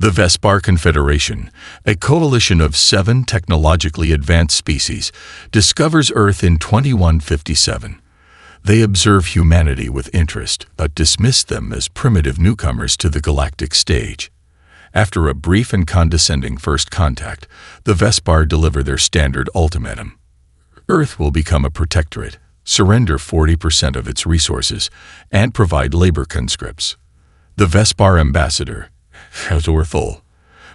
The Vespar Confederation, a coalition of 7 technologically advanced species, discovers Earth in 2157. They observe humanity with interest, but dismiss them as primitive newcomers to the galactic stage. After a brief and condescending first contact, the Vespar deliver their standard ultimatum. Earth will become a protectorate, surrender 40% of its resources, and provide labor conscripts. The Vespar ambassador, Hazorthol,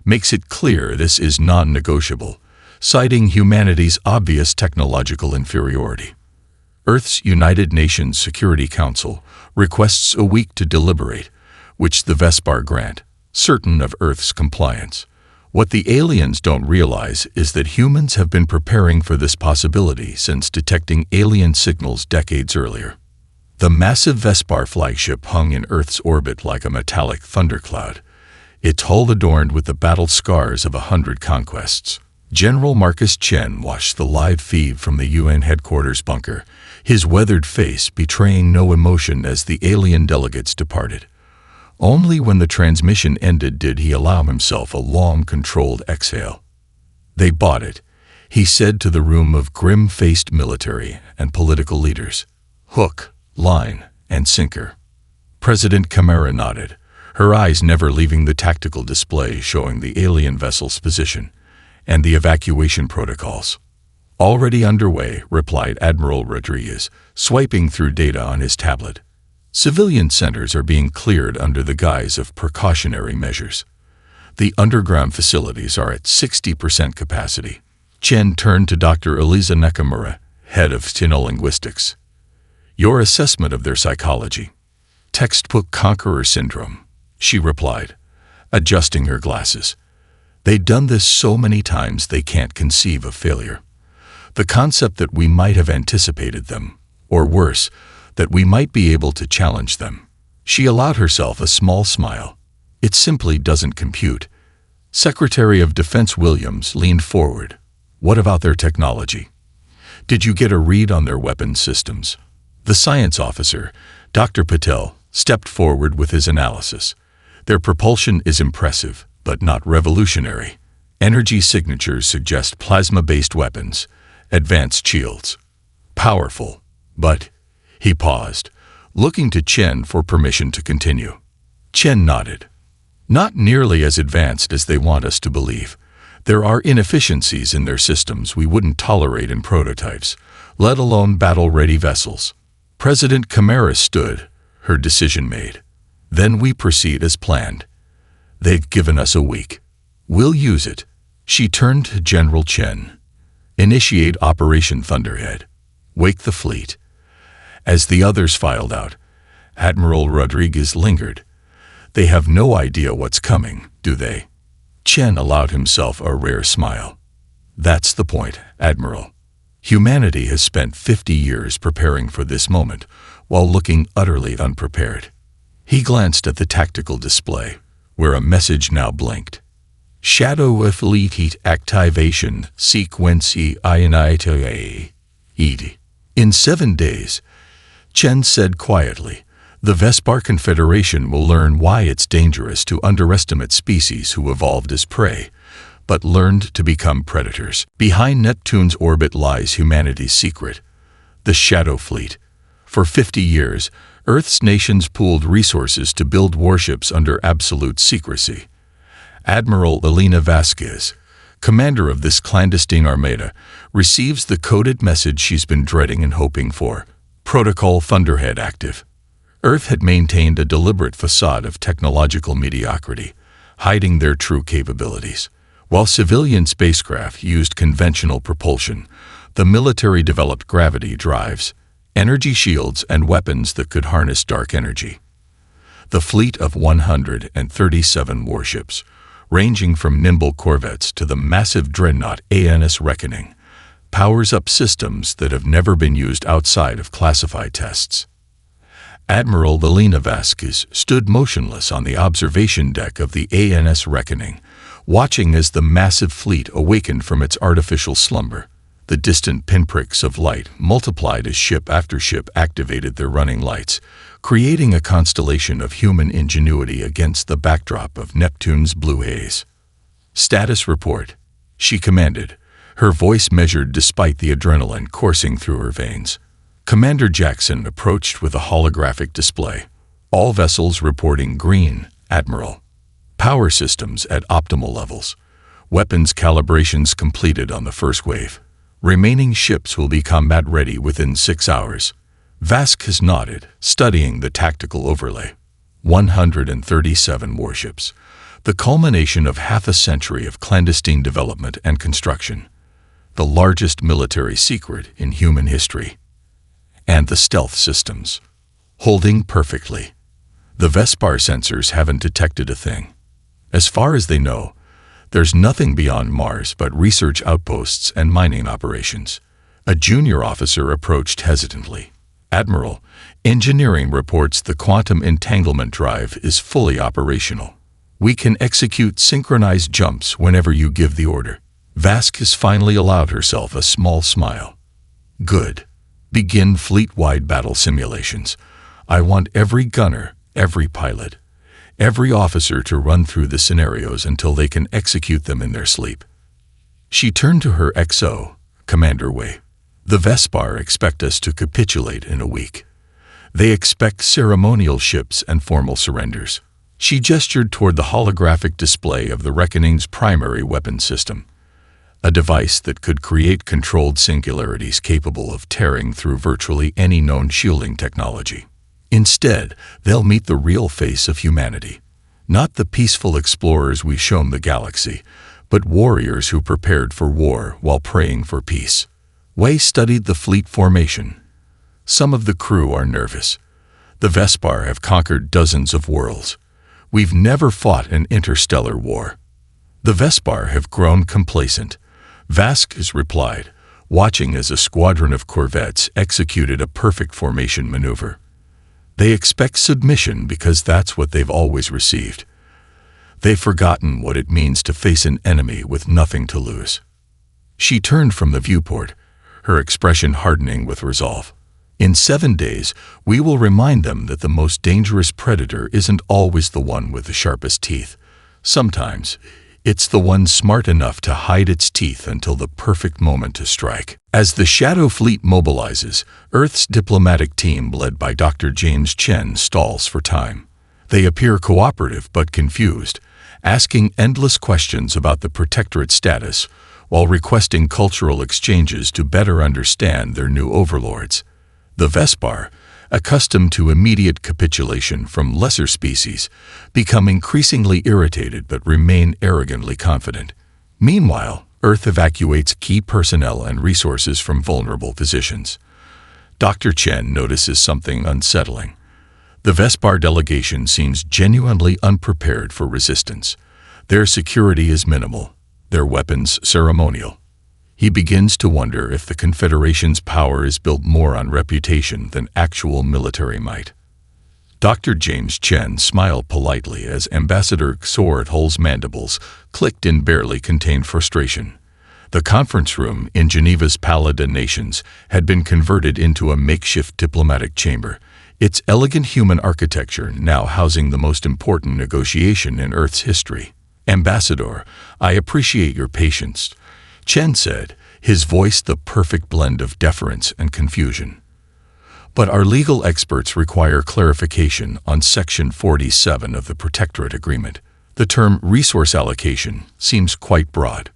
makes it clear this is non-negotiable, citing humanity's obvious technological inferiority. Earth's United Nations Security Council requests a week to deliberate, which the Vespar grant, certain of Earth's compliance. What the aliens don't realize is that humans have been preparing for this possibility since detecting alien signals decades earlier. The massive Vespar flagship hung in Earth's orbit like a metallic thundercloud, its hull adorned with the battle scars of 100 conquests. General Marcus Chen watched the live feed from the UN headquarters bunker, his weathered face betraying no emotion as the alien delegates departed. Only when the transmission ended did he allow himself a long, controlled exhale. "They bought it," he said to the room of grim-faced military and political leaders. "Hook, line, and sinker." President Chimera nodded, her eyes never leaving the tactical display showing the alien vessel's position and the evacuation protocols. "Already underway," replied Admiral Rodriguez, swiping through data on his tablet. "Civilian centers are being cleared under the guise of precautionary measures. The underground facilities are at 60% capacity." Chen turned to Dr. Eliza Nakamura, head of Sinolinguistics. "Your assessment of their psychology." "Textbook conqueror syndrome," she replied, adjusting her glasses. "They've done this so many times they can't conceive of failure. The concept that we might have anticipated them, or worse, that we might be able to challenge them." She allowed herself a small smile. "It simply doesn't compute." Secretary of Defense Williams leaned forward. "What about their technology? Did you get a read on their weapons systems?" The science officer, Dr. Patel, stepped forward with his analysis. "Their propulsion is impressive, but not revolutionary. Energy signatures suggest plasma-based weapons, advanced shields. Powerful, but..." He paused, looking to Chen for permission to continue. Chen nodded. "Not nearly as advanced as they want us to believe. There are inefficiencies in their systems we wouldn't tolerate in prototypes, let alone battle-ready vessels." President Chimera stood, her decision made. "Then we proceed as planned. They've given us a week. We'll use it." She turned to General Chen. "Initiate Operation Thunderhead. Wake the fleet." As the others filed out, Admiral Rodriguez lingered. "They have no idea what's coming, do they?" Chen allowed himself a rare smile. "That's the point, Admiral. Humanity has spent 50 years preparing for this moment, while looking utterly unprepared." He glanced at the tactical display, where a message now blinked. "Shadow Fleet Activation Sequence Initiated." "In 7 days," Chen said quietly, "the Vespar Confederation will learn why it's dangerous to underestimate species who evolved as prey, but learned to become predators. Behind Neptune's orbit lies humanity's secret, the Shadow Fleet. For 50 years, Earth's nations pooled resources to build warships under absolute secrecy. Admiral Elena Vasquez, commander of this clandestine armada, receives the coded message she's been dreading and hoping for. Protocol Thunderhead active. Earth had maintained a deliberate facade of technological mediocrity, hiding their true capabilities. While civilian spacecraft used conventional propulsion, the military developed gravity drives, energy shields, and weapons that could harness dark energy. The fleet of 137 warships, ranging from nimble corvettes to the massive dreadnought ANS Reckoning, powers up systems that have never been used outside of classified tests. Admiral Elena Vasquez stood motionless on the observation deck of the ANS Reckoning, watching as the massive fleet awakened from its artificial slumber. The distant pinpricks of light multiplied as ship after ship activated their running lights, creating a constellation of human ingenuity against the backdrop of Neptune's blue haze. "Status report," she commanded, her voice measured despite the adrenaline coursing through her veins. Commander Jackson approached with a holographic display. "All vessels reporting green, Admiral. Power systems at optimal levels. Weapons calibrations completed on the first wave. Remaining ships will be combat-ready within 6 hours." Vasquez nodded, studying the tactical overlay. 137 warships, the culmination of half a century of clandestine development and construction. The largest military secret in human history. And the stealth systems. Holding perfectly. The Vespar sensors haven't detected a thing. As far as they know, there's nothing beyond Mars but research outposts and mining operations. A junior officer approached hesitantly. "Admiral, engineering reports the quantum entanglement drive is fully operational. We can execute synchronized jumps whenever you give the order." Vasquez finally allowed herself a small smile. "Good. Begin fleet-wide battle simulations. I want every gunner, every pilot, every officer to run through the scenarios until they can execute them in their sleep." She turned to her XO, Commander Wei. "The Vespar expect us to capitulate in a week. They expect ceremonial ships and formal surrenders." She gestured toward the holographic display of the Reckoning's primary weapon system, a device that could create controlled singularities capable of tearing through virtually any known shielding technology. Instead, they'll meet the real face of humanity. Not the peaceful explorers we've shown the galaxy, but warriors who prepared for war while praying for peace. Wei studied the fleet formation. Some of the crew are nervous. The Vespar have conquered dozens of worlds. We've never fought an interstellar war. The Vespar have grown complacent, Vasquez replied, watching as a squadron of corvettes executed a perfect formation maneuver. They expect submission because that's what they've always received. They've forgotten what it means to face an enemy with nothing to lose. She turned from the viewport, her expression hardening with resolve. "In 7 days, we will remind them that the most dangerous predator isn't always the one with the sharpest teeth. Sometimes, it's the one smart enough to hide its teeth until the perfect moment to strike." As the Shadow Fleet mobilizes, Earth's diplomatic team led by Dr. James Chen stalls for time. They appear cooperative but confused, asking endless questions about the Protectorate status, while requesting cultural exchanges to better understand their new overlords. The Vespar, accustomed to immediate capitulation from lesser species, become increasingly irritated but remain arrogantly confident. Meanwhile, Earth evacuates key personnel and resources from vulnerable positions. Dr. Chen notices something unsettling. The Vespar delegation seems genuinely unprepared for resistance. Their security is minimal, their weapons ceremonial. He begins to wonder if the Confederation's power is built more on reputation than actual military might. Dr. James Chen smiled politely as Ambassador Xorthol's mandibles clicked in barely contained frustration. The conference room in Geneva's Palais des Nations had been converted into a makeshift diplomatic chamber, its elegant human architecture now housing the most important negotiation in Earth's history. "Ambassador, I appreciate your patience," Chen said, his voice the perfect blend of deference and confusion. "But our legal experts require clarification on Section 47 of the Protectorate Agreement. The term resource allocation seems quite broad."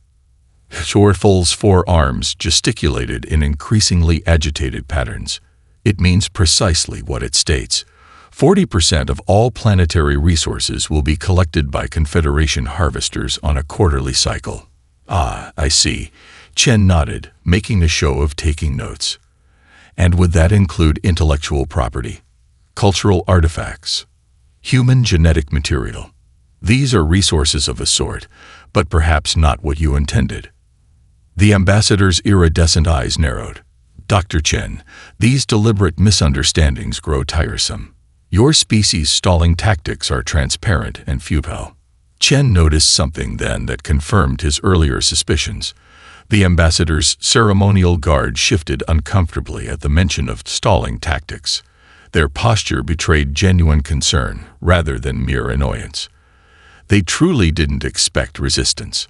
Xorthol's forearms gesticulated in increasingly agitated patterns. "It means precisely what it states. 40% of all planetary resources will be collected by Confederation harvesters on a quarterly cycle." "Ah, I see," Chen nodded, making a show of taking notes. "And would that include intellectual property, cultural artifacts, human genetic material? These are resources of a sort, but perhaps not what you intended." The ambassador's iridescent eyes narrowed. "Dr. Chen, these deliberate misunderstandings grow tiresome. Your species' stalling tactics are transparent and futile." Chen noticed something then that confirmed his earlier suspicions. The ambassador's ceremonial guard shifted uncomfortably at the mention of stalling tactics. Their posture betrayed genuine concern rather than mere annoyance. They truly didn't expect resistance.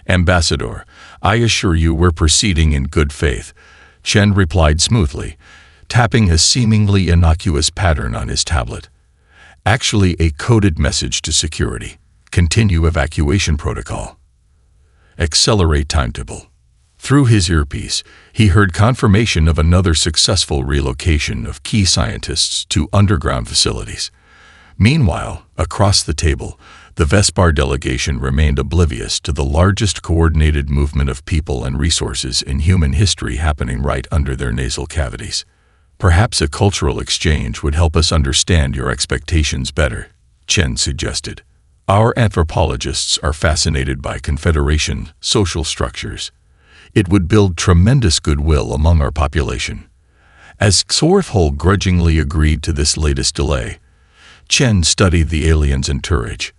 "Ambassador, I assure you we're proceeding in good faith," Chen replied smoothly, tapping a seemingly innocuous pattern on his tablet. Actually a coded message to security. Continue evacuation protocol. Accelerate timetable. Through his earpiece, he heard confirmation of another successful relocation of key scientists to underground facilities. Meanwhile, across the table, the Vespar delegation remained oblivious to the largest coordinated movement of people and resources in human history happening right under their nasal cavities. "Perhaps a cultural exchange would help us understand your expectations better," Chen suggested. "Our anthropologists are fascinated by Confederation social structures. It would build tremendous goodwill among our population." As Xorthol grudgingly agreed to this latest delay, Chen studied the aliens' entourage.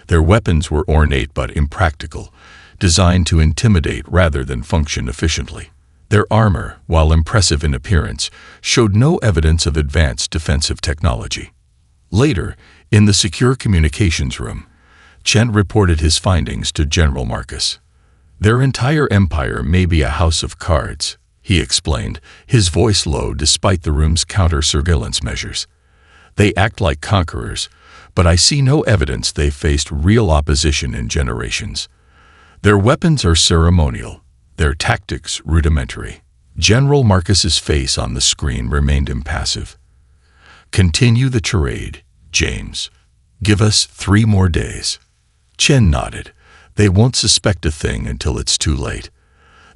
Their weapons were ornate but impractical, designed to intimidate rather than function efficiently. Their armor, while impressive in appearance, showed no evidence of advanced defensive technology. Later, in the secure communications room, Chen reported his findings to General Marcus. "Their entire empire may be a house of cards," he explained, his voice low despite the room's counter-surveillance measures. "They act like conquerors, but I see no evidence they've faced real opposition in generations. Their weapons are ceremonial, their tactics rudimentary." General Marcus's face on the screen remained impassive. "Continue the charade, James. Give us 3 more days." Chen nodded. "They won't suspect a thing until it's too late.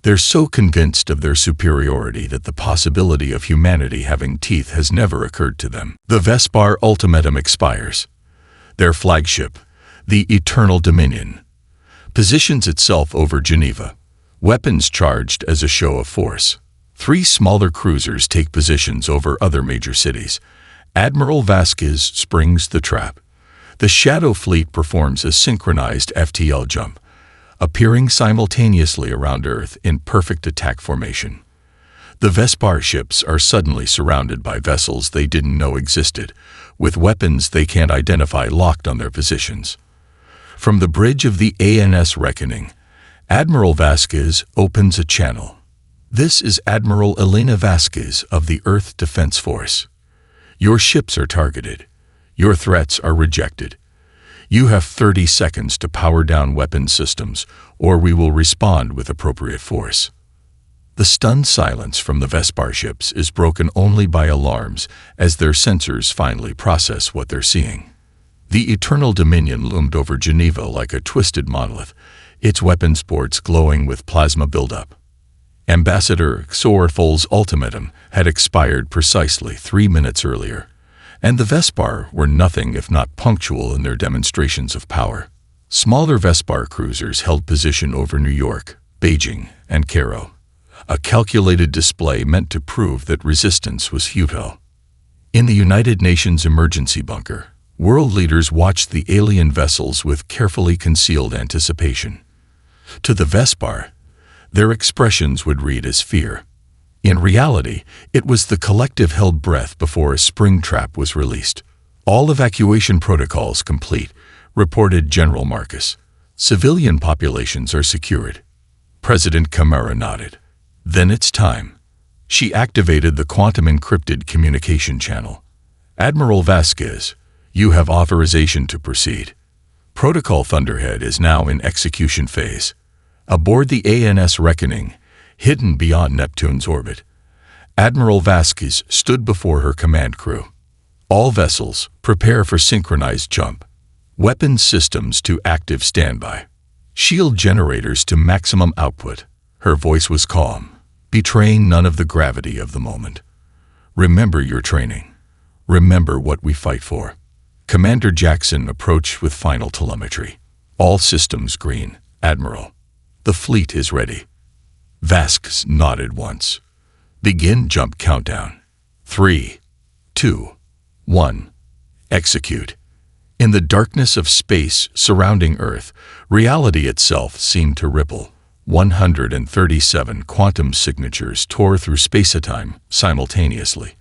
They're so convinced of their superiority that the possibility of humanity having teeth has never occurred to them." The Vespar ultimatum expires. Their flagship, the Eternal Dominion, positions itself over Geneva, weapons charged as a show of force. 3 smaller cruisers take positions over other major cities. Admiral Vasquez springs the trap. The Shadow Fleet performs a synchronized FTL jump, appearing simultaneously around Earth in perfect attack formation. The Vespar ships are suddenly surrounded by vessels they didn't know existed, with weapons they can't identify locked on their positions. From the bridge of the ANS Reckoning, Admiral Vasquez opens a channel. "This is Admiral Elena Vasquez of the Earth Defense Force. Your ships are targeted. Your threats are rejected. You have 30 seconds to power down weapon systems, or we will respond with appropriate force." The stunned silence from the Vespar ships is broken only by alarms as their sensors finally process what they're seeing. The Eternal Dominion loomed over Geneva like a twisted monolith, its weapons ports glowing with plasma buildup. Ambassador Xorthol's ultimatum had expired precisely 3 minutes earlier, and the Vespar were nothing if not punctual in their demonstrations of power. Smaller Vespar cruisers held position over New York, Beijing, and Cairo, a calculated display meant to prove that resistance was futile. In the United Nations emergency bunker, world leaders watched the alien vessels with carefully concealed anticipation. To the Vespar, their expressions would read as fear. In reality, it was the collective held breath before a spring trap was released. "All evacuation protocols complete," reported General Marcus. "Civilian populations are secured." President Camara nodded. "Then it's time." She activated the quantum-encrypted communication channel. "Admiral Vasquez, you have authorization to proceed. Protocol Thunderhead is now in execution phase. Aboard the ANS Reckoning, hidden beyond Neptune's orbit, Admiral Vasquez stood before her command crew. "All vessels, prepare for synchronized jump. Weapons systems to active standby. Shield generators to maximum output." Her voice was calm, betraying none of the gravity of the moment. "Remember your training. Remember what we fight for." Commander Jackson approached with final telemetry. "All systems green, Admiral. The fleet is ready." Vasquez nodded once. "Begin jump countdown. 3, 2, 1. Execute." In the darkness of space surrounding Earth, reality itself seemed to ripple. 137 quantum signatures tore through space-time simultaneously.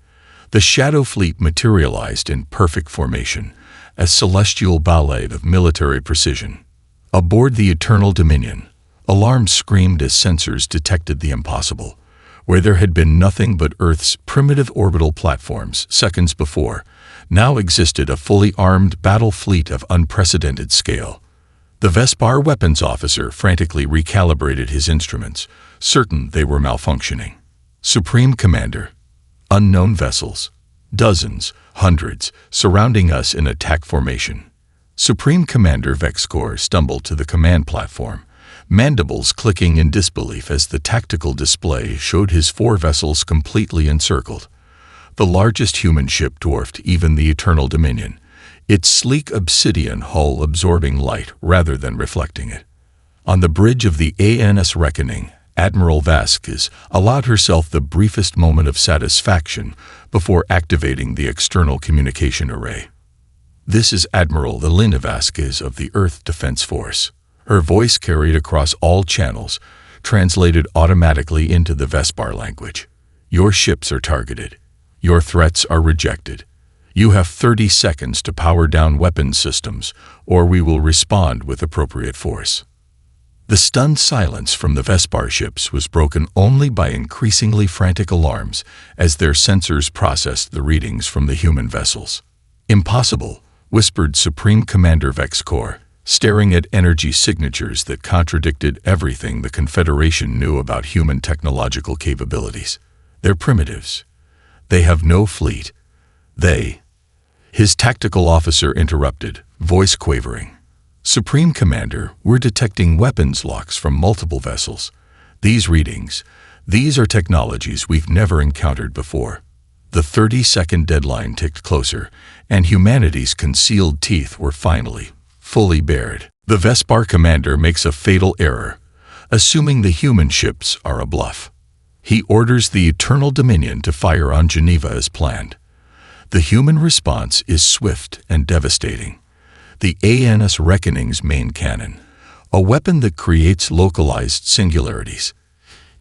The Shadow Fleet materialized in perfect formation, a celestial ballet of military precision. Aboard the Eternal Dominion, alarms screamed as sensors detected the impossible. Where there had been nothing but Earth's primitive orbital platforms seconds before, now existed a fully armed battle fleet of unprecedented scale. The Vespar weapons officer frantically recalibrated his instruments, certain they were malfunctioning. Supreme Commander, unknown vessels, dozens, hundreds, surrounding us in attack formation. Supreme Commander Vexcor stumbled to the command platform, mandibles clicking in disbelief as the tactical display showed his 4 vessels completely encircled. The largest human ship dwarfed even the Eternal Dominion, its sleek obsidian hull absorbing light rather than reflecting it. On the bridge of the ANS Reckoning, Admiral Vasquez allowed herself the briefest moment of satisfaction before activating the external communication array. "This is Admiral Elena Vasquez of the Earth Defense Force." Her voice carried across all channels, translated automatically into the Vespar language. "Your ships are targeted. Your threats are rejected. You have 30 seconds to power down weapons systems, or we will respond with appropriate force." The stunned silence from the Vespar ships was broken only by increasingly frantic alarms as their sensors processed the readings from the human vessels. "Impossible," whispered Supreme Commander Vexcor, staring at energy signatures that contradicted everything the Confederation knew about human technological capabilities. "They're primitives. They have no fleet. His tactical officer interrupted, voice quavering. "Supreme Commander, we're detecting weapons locks from multiple vessels. These readings, these are technologies we've never encountered before." The 30-second deadline ticked closer, and humanity's concealed teeth were finally fully bared. The Vespar commander makes a fatal error, assuming the human ships are a bluff. He orders the Eternal Dominion to fire on Geneva as planned. The human response is swift and devastating. The ANS Reckoning's main cannon, a weapon that creates localized singularities,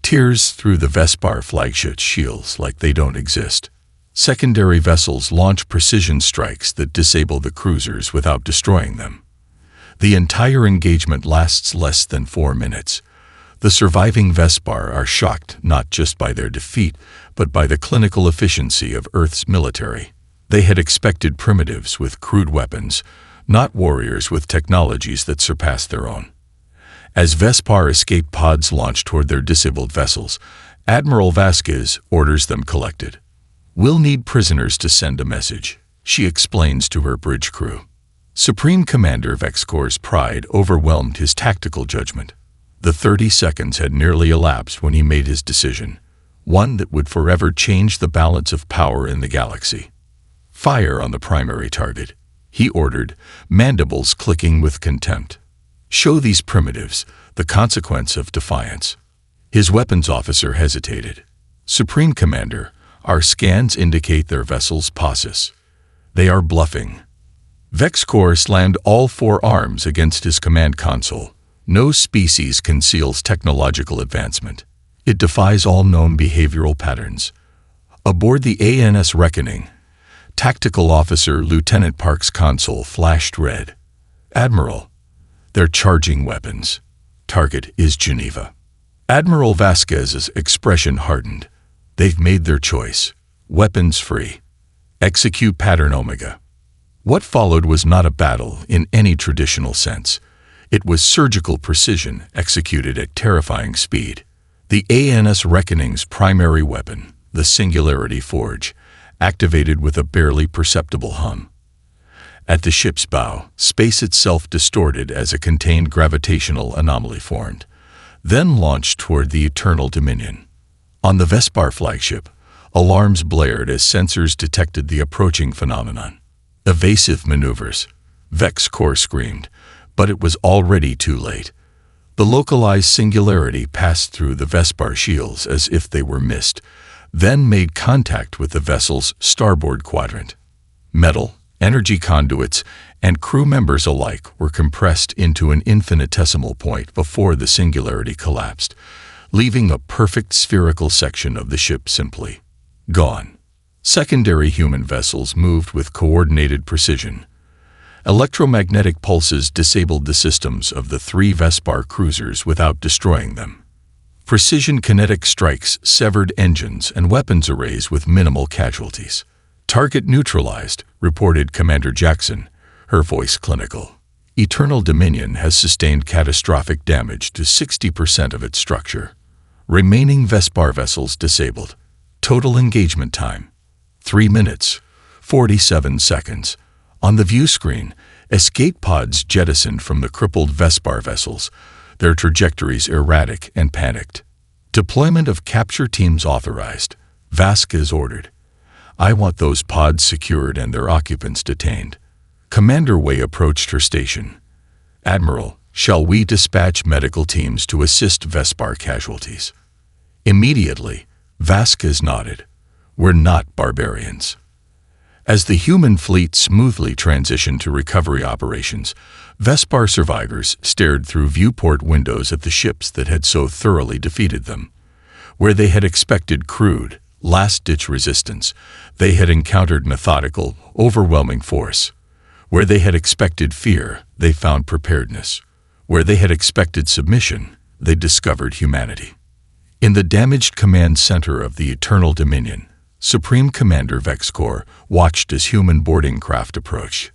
tears through the Vespar flagship shields like they don't exist. Secondary vessels launch precision strikes that disable the cruisers without destroying them. The entire engagement lasts less than 4 minutes. The surviving Vespar are shocked not just by their defeat, but by the clinical efficiency of Earth's military. They had expected primitives with crude weapons, not warriors with technologies that surpassed their own. As Vespar escape pods launch toward their disabled vessels, Admiral Vasquez orders them collected. "We'll need prisoners to send a message," she explains to her bridge crew. Supreme Commander Vexcor's pride overwhelmed his tactical judgment. The 30 seconds had nearly elapsed when he made his decision, one that would forever change the balance of power in the galaxy. "Fire on the primary target," he ordered, mandibles clicking with contempt. "Show these primitives the consequence of defiance." His weapons officer hesitated. "Supreme Commander, our scans indicate their vessels possess. They are bluffing." Vexcor slammed all 4 arms against his command console. No species conceals technological advancement. It defies all known behavioral patterns. Aboard the ANS Reckoning, Tactical Officer Lieutenant Park's console flashed red. "Admiral, they're charging weapons. Target is Geneva." Admiral Vasquez's expression hardened. "They've made their choice. Weapons free. Execute Pattern Omega." What followed was not a battle in any traditional sense. It was surgical precision executed at terrifying speed. The ANS Reckoning's primary weapon, the Singularity Forge, activated with a barely perceptible hum. At the ship's bow, space itself distorted as a contained gravitational anomaly formed, then launched toward the Eternal Dominion. On the Vespar flagship, alarms blared as sensors detected the approaching phenomenon. "Evasive maneuvers," Vexcor screamed, but it was already too late. The localized singularity passed through the Vespar shields as if they were mist, then made contact with the vessel's starboard quadrant. Metal, Energy conduits and crew members alike were compressed into an infinitesimal point before the singularity collapsed, leaving a perfect spherical section of the ship simply gone. Secondary human vessels moved with coordinated precision. Electromagnetic pulses disabled the systems of the 3 Vespar cruisers without destroying them. Precision kinetic strikes severed engines and weapons arrays with minimal casualties. "Target neutralized," reported Commander Jackson, her voice clinical. "Eternal Dominion has sustained catastrophic damage to 60% of its structure. Remaining Vespar vessels disabled. Total engagement time, 3 minutes, 47 seconds. On the view screen, escape pods jettisoned from the crippled Vespar vessels, their trajectories erratic and panicked. Deployment of capture teams authorized. Vasquez ordered. I want those pods secured and their occupants detained." Commander Way approached her station. "Admiral, shall we dispatch medical teams to assist Vespar casualties?" Immediately, Vasquez nodded. "We're not barbarians." As the human fleet smoothly transitioned to recovery operations, Vespar survivors stared through viewport windows at the ships that had so thoroughly defeated them. Where they had expected crude, last-ditch resistance, they had encountered methodical, overwhelming force. Where they had expected fear, they found preparedness. Where they had expected submission, they discovered humanity. In the damaged command center of the Eternal Dominion, Supreme Commander Vexcor watched as human boarding craft approached.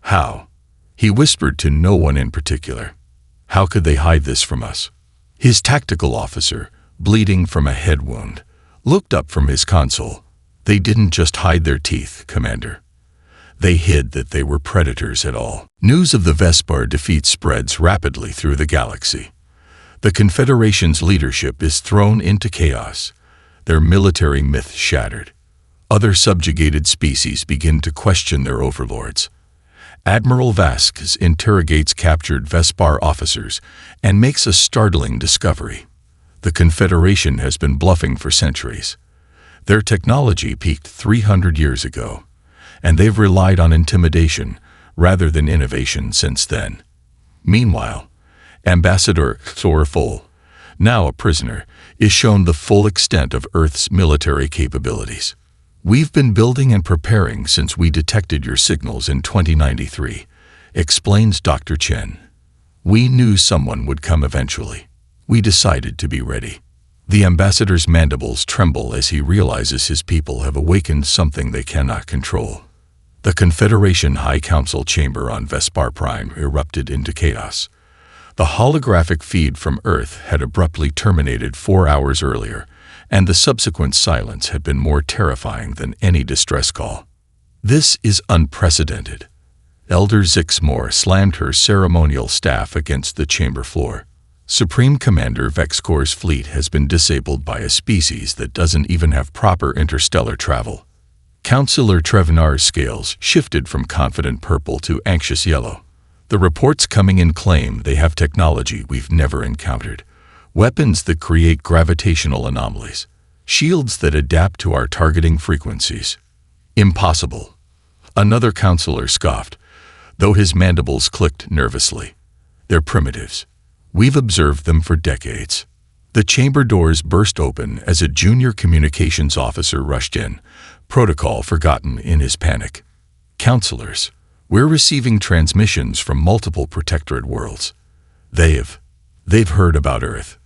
"How?" He whispered to no one in particular. "How could they hide this from us?" His tactical officer, bleeding from a head wound, looked up from his console. "They didn't just hide their teeth, Commander. They hid that they were predators at all." News of the Vespar defeat spreads rapidly through the galaxy. The Confederation's leadership is thrown into chaos, their military myth shattered. Other subjugated species begin to question their overlords. Admiral Vasquez interrogates captured Vespar officers and makes a startling discovery. The Confederation has been bluffing for centuries. Their technology peaked 300 years ago, and they've relied on intimidation rather than innovation since then. Meanwhile, Ambassador Thorful, now a prisoner, is shown the full extent of Earth's military capabilities. "We've been building and preparing since we detected your signals in 2093, explains Dr. Chen. "We knew someone would come eventually. We decided to be ready." The ambassador's mandibles tremble as he realizes his people have awakened something they cannot control. The Confederation High Council chamber on Vespar Prime erupted into chaos. The holographic feed from Earth had abruptly terminated 4 hours earlier, and the subsequent silence had been more terrifying than any distress call. "This is unprecedented." Elder Zixmore slammed her ceremonial staff against the chamber floor. "Supreme Commander Vexcor's fleet has been disabled by a species that doesn't even have proper interstellar travel." Councillor Trevenar's scales shifted from confident purple to anxious yellow. "The reports coming in claim they have technology we've never encountered. Weapons that create gravitational anomalies. Shields that adapt to our targeting frequencies." "Impossible." Another councillor scoffed, though his mandibles clicked nervously. "They're primitives. We've observed them for decades." The chamber doors burst open as a junior communications officer rushed in, protocol forgotten in his panic. "Councillors, we're receiving transmissions from multiple protectorate worlds. They've heard about Earth.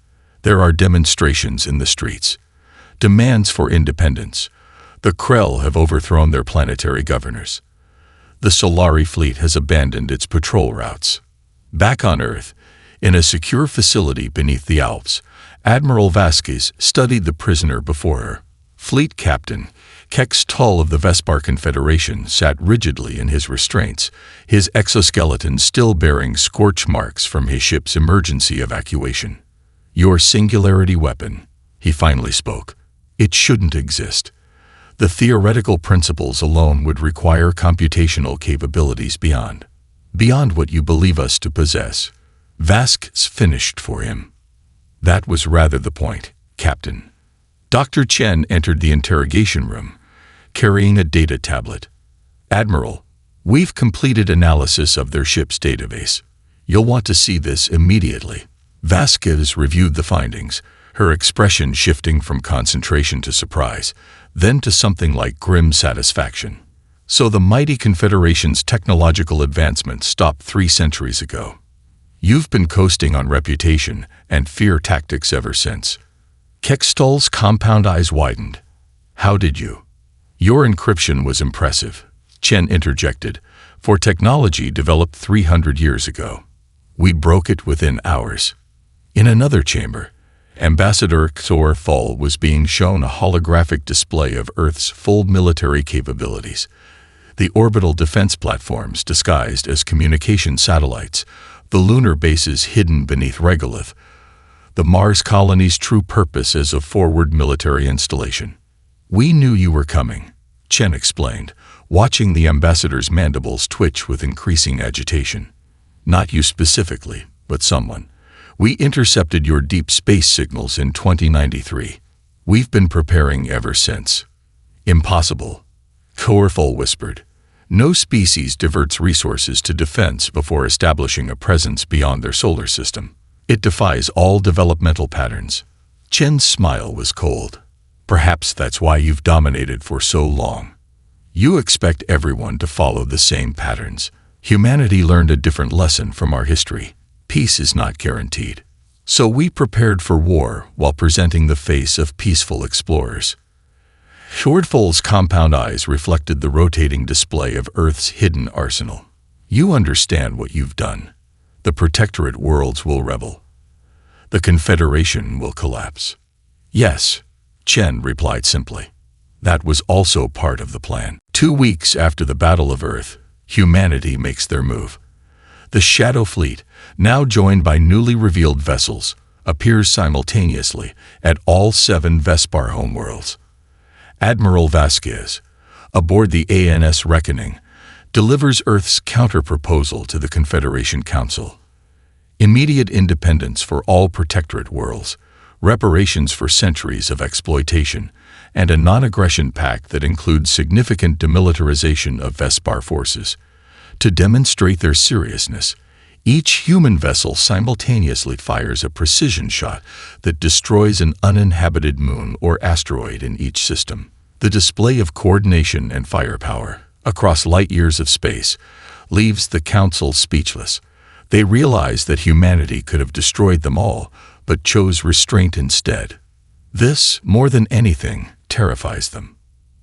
There are demonstrations in the streets. Demands for independence. The Krell have overthrown their planetary governors. The Solari fleet has abandoned its patrol routes." Back on Earth, in a secure facility beneath the Alps, Admiral Vasquez studied the prisoner before her. Fleet Captain Kex Tull of the Vespar Confederation sat rigidly in his restraints, his exoskeleton still bearing scorch marks from his ship's emergency evacuation. "Your singularity weapon," he finally spoke. "It shouldn't exist. The theoretical principles alone would require computational capabilities beyond what you believe us to possess." Vasquez finished for him. "That was rather the point, Captain." Dr. Chen entered the interrogation room, carrying a data tablet. "Admiral, We've completed analysis of their ship's database. You'll want to see this immediately." Vasquez reviewed the findings, her expression shifting from concentration to surprise, then to something like grim satisfaction. "So the mighty Confederation's technological advancement stopped 3 centuries ago. You've been coasting on reputation and fear tactics ever since." Kextol's compound eyes widened. "How did you?" "Your encryption was impressive," Chen interjected, "for technology developed 300 years ago. We broke it within hours." In another chamber, Ambassador Xor Ful was being shown a holographic display of Earth's full military capabilities. The orbital defense platforms disguised as communication satellites, the lunar bases hidden beneath regolith, the Mars colony's true purpose as a forward military installation. "We knew you were coming," Chen explained, watching the ambassador's mandibles twitch with increasing agitation. "Not you specifically, but someone. We intercepted your deep space signals in 2093. We've been preparing ever since." "Impossible," Xor whispered. "No species diverts resources to defense before establishing a presence beyond their solar system. It defies all developmental patterns." Chen's smile was cold. "Perhaps that's why you've dominated for so long. You expect everyone to follow the same patterns. Humanity learned a different lesson from our history. Peace is not guaranteed. So we prepared for war while presenting the face of peaceful explorers." Shortfall's compound eyes reflected the rotating display of Earth's hidden arsenal. "You understand what you've done. The Protectorate worlds will rebel. The Confederation will collapse." "Yes," Chen replied simply. "That was also part of the plan." 2 weeks after the Battle of Earth, humanity makes their move. The Shadow Fleet, now joined by newly revealed vessels, appears simultaneously at all 7 Vespar homeworlds. Admiral Vasquez, aboard the ANS Reckoning, delivers Earth's counter-proposal to the Confederation Council. Immediate independence for all Protectorate worlds, reparations for centuries of exploitation, and a non-aggression pact that includes significant demilitarization of Vespar forces. To demonstrate their seriousness, each human vessel simultaneously fires a precision shot that destroys an uninhabited moon or asteroid in each system. The display of coordination and firepower across light years of space leaves the Council speechless. They realize that humanity could have destroyed them all, but chose restraint instead. This, more than anything, terrifies them.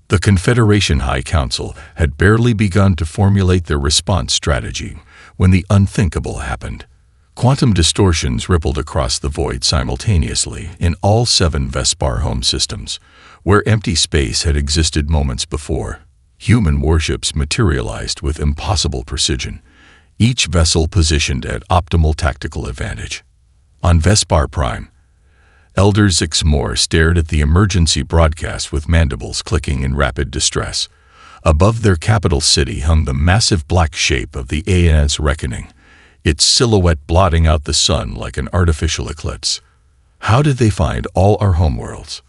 The Confederation High Council had barely begun to formulate their response strategy when the unthinkable happened. Quantum distortions rippled across the void simultaneously in all 7 Vespar home systems, where empty space had existed moments before. Human warships materialized with impossible precision, each vessel positioned at optimal tactical advantage. On Vespar Prime, Elder Zixmore stared at the emergency broadcast with mandibles clicking in rapid distress. Above their capital city hung the massive black shape of the ANS Reckoning, its silhouette blotting out the sun like an artificial eclipse. "How did they find all our homeworlds?"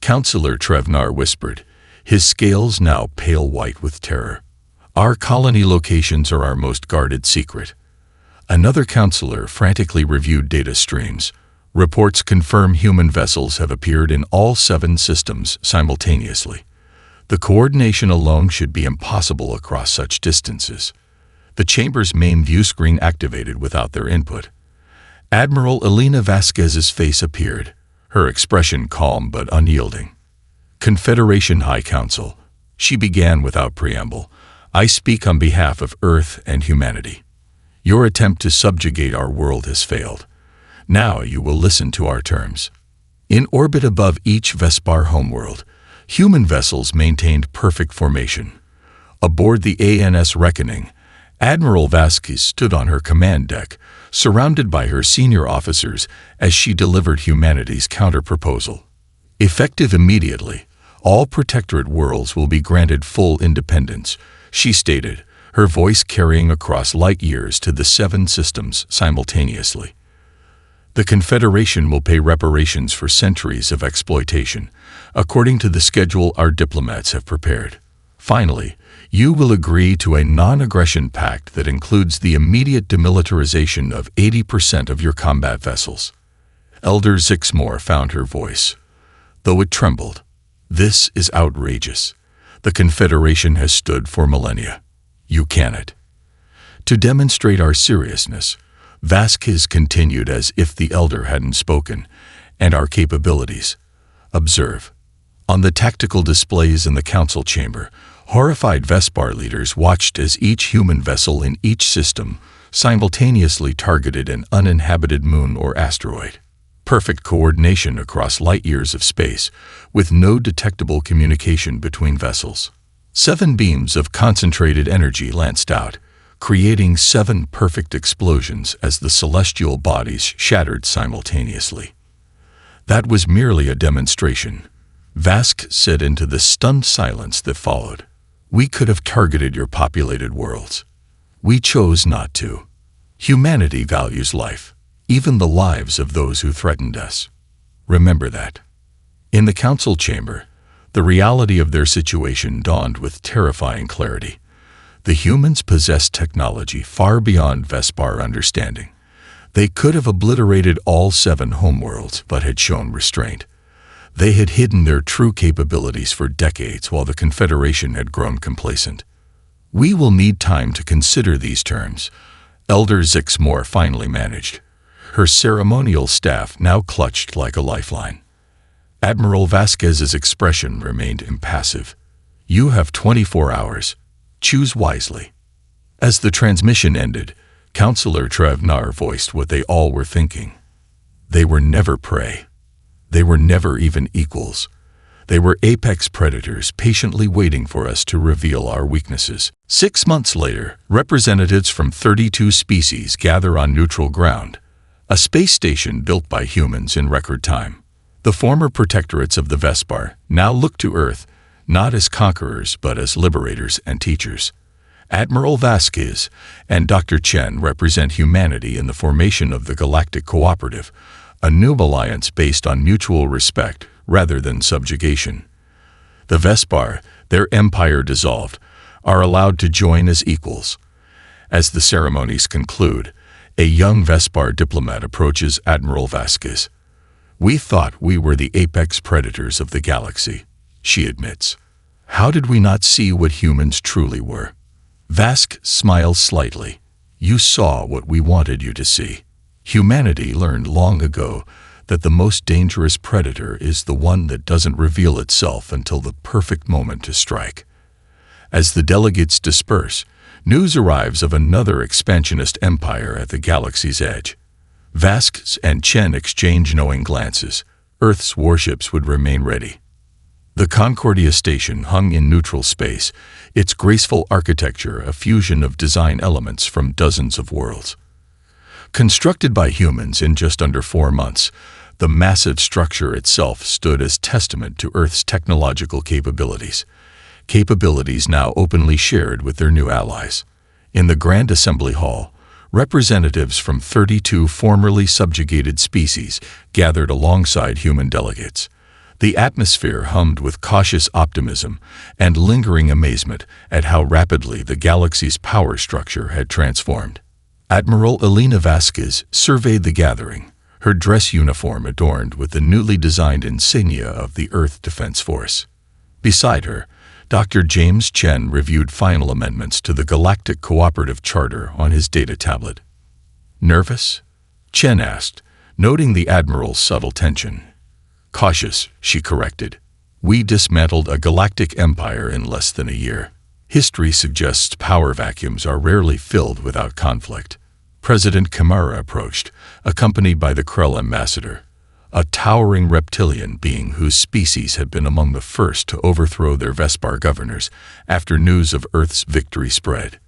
Counselor Trevnar whispered, his scales now pale white with terror. "Our colony locations are our most guarded secret." Another counselor frantically reviewed data streams. Reports confirm human vessels have appeared in all 7 systems simultaneously. The coordination alone should be impossible across such distances. The chamber's main view screen activated without their input. Admiral Elena Vasquez's face appeared, her expression calm but unyielding. "Confederation High Council," she began without preamble, "I speak on behalf of Earth and humanity. Your attempt to subjugate our world has failed. Now you will listen to our terms." In orbit above each Vespar homeworld, human vessels maintained perfect formation. Aboard the ANS Reckoning, Admiral Vasquez stood on her command deck, surrounded by her senior officers as she delivered humanity's counter-proposal. "Effective immediately, all Protectorate worlds will be granted full independence," she stated, her voice carrying across light years to the 7 systems simultaneously. "The Confederation will pay reparations for centuries of exploitation, according to the schedule our diplomats have prepared. Finally, You will agree to a non-aggression pact that includes the immediate demilitarization of 80% of your combat vessels. Elder Zixmore found her voice, though it trembled. This is outrageous. The Confederation has stood for millennia. You cannot. To demonstrate our seriousness, Vasquez continued as if the elder hadn't spoken, and our capabilities. Observe. On the tactical displays in the council chamber, horrified Vespar leaders watched as each human vessel in each system simultaneously targeted an uninhabited moon or asteroid. Perfect coordination across light years of space, with no detectable communication between vessels. 7 beams of concentrated energy lanced out, creating 7 perfect explosions as the celestial bodies shattered simultaneously. That was merely a demonstration, Vask said into the stunned silence that followed. We could have targeted your populated worlds. We chose not to. Humanity values life, even the lives of those who threatened us. Remember that. In the council chamber, the reality of their situation dawned with terrifying clarity. The humans possessed technology far beyond Vespar understanding. They could have obliterated all 7 homeworlds, but had shown restraint. They had hidden their true capabilities for decades while the Confederation had grown complacent. We will need time to consider these terms, Elder Zixmore finally managed. Her ceremonial staff now clutched like a lifeline. Admiral Vasquez's expression remained impassive. You have 24 hours. Choose wisely. As the transmission ended, Counselor Trevnar voiced what they all were thinking. They were never prey. They were never even equals. They were apex predators patiently waiting for us to reveal our weaknesses. 6 months later, representatives from 32 species gather on neutral ground, a space station built by humans in record time. The former protectorates of the Vespar now look to Earth, not as conquerors but as liberators and teachers. Admiral Vasquez and Dr. Chen represent humanity in the formation of the Galactic Cooperative, a new alliance based on mutual respect rather than subjugation. The Vespar, their empire dissolved, are allowed to join as equals. As the ceremonies conclude, a young Vespar diplomat approaches Admiral Vasquez. We thought we were the apex predators of the galaxy, she admits. How did we not see what humans truly were? Vask smiles slightly. You saw what we wanted you to see. Humanity learned long ago that the most dangerous predator is the one that doesn't reveal itself until the perfect moment to strike. As the delegates disperse, news arrives of another expansionist empire at the galaxy's edge. Vask and Chen exchange knowing glances. Earth's warships would remain ready. The Concordia station hung in neutral space, its graceful architecture a fusion of design elements from dozens of worlds. Constructed by humans in just under 4 months, the massive structure itself stood as testament to Earth's technological capabilities now openly shared with their new allies. In the Grand Assembly Hall, representatives from 32 formerly subjugated species gathered alongside human delegates. The atmosphere hummed with cautious optimism and lingering amazement at how rapidly the galaxy's power structure had transformed. Admiral Elena Vasquez surveyed the gathering, her dress uniform adorned with the newly designed insignia of the Earth Defense Force. Beside her, Dr. James Chen reviewed final amendments to the Galactic Cooperative Charter on his data tablet. Nervous? Chen asked, noting the Admiral's subtle tension. Cautious, she corrected. We dismantled a galactic empire in less than a year. History suggests power vacuums are rarely filled without conflict. President Kamara approached, accompanied by the Krell ambassador, a towering reptilian being whose species had been among the first to overthrow their Vespar governors after news of Earth's victory spread.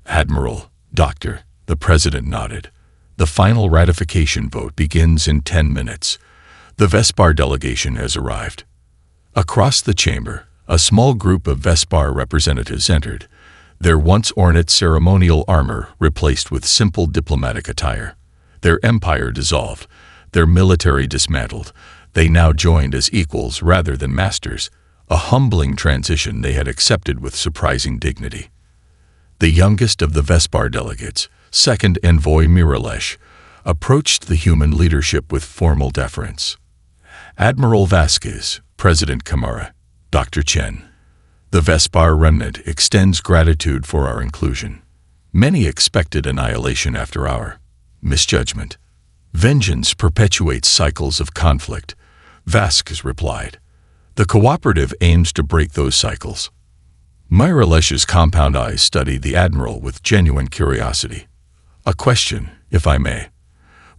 Admiral, Doctor, the president nodded. The final ratification vote begins in 10 minutes. The Vespar delegation has arrived. Across the chamber, a small group of Vespar representatives entered, their once ornate ceremonial armor replaced with simple diplomatic attire. Their empire dissolved, their military dismantled. They now joined as equals rather than masters, a humbling transition they had accepted with surprising dignity. The youngest of the Vespar delegates, Second Envoy Miralesh, approached the human leadership with formal deference. Admiral Vasquez, President Camara, Dr. Chen. The Vespar remnant extends gratitude for our inclusion. Many expected annihilation after our misjudgment. Vengeance perpetuates cycles of conflict, Vasquez replied. The cooperative aims to break those cycles. Miralesh's compound eyes studied the Admiral with genuine curiosity. A question, if I may.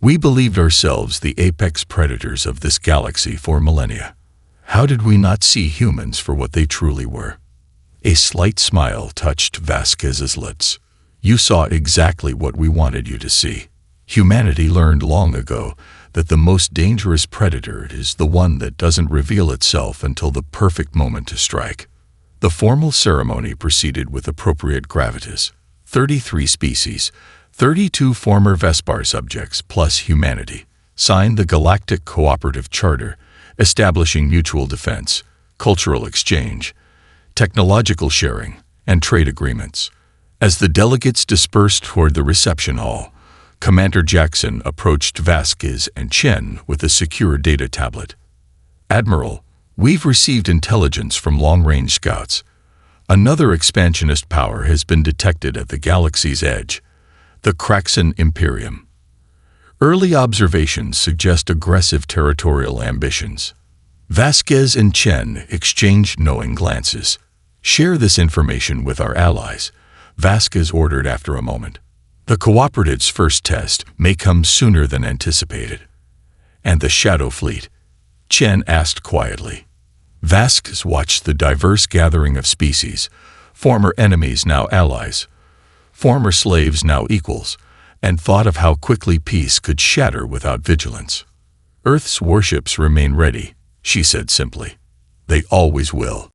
We believed ourselves the apex predators of this galaxy for millennia. How did we not see humans for what they truly were? A slight smile touched Vasquez's lips. You saw exactly what we wanted you to see. Humanity learned long ago that the most dangerous predator is the one that doesn't reveal itself until the perfect moment to strike. The formal ceremony proceeded with appropriate gravitas. 33 species, 32 former Vespar subjects plus humanity, signed the Galactic Cooperative Charter, establishing mutual defense, cultural exchange, technological sharing, and trade agreements. As the delegates dispersed toward the reception hall, Commander Jackson approached Vasquez and Chen with a secure data tablet. Admiral, we've received intelligence from long-range scouts. Another expansionist power has been detected at the galaxy's edge, the Kraxan Imperium. Early observations suggest aggressive territorial ambitions. Vasquez and Chen exchanged knowing glances. Share this information with our allies, Vasquez ordered after a moment. The cooperative's first test may come sooner than anticipated. And the Shadow Fleet? Chen asked quietly. Vasquez watched the diverse gathering of species, former enemies now allies, former slaves now equals, and thought of how quickly peace could shatter without vigilance. Earth's warships remain ready, she said simply. They always will.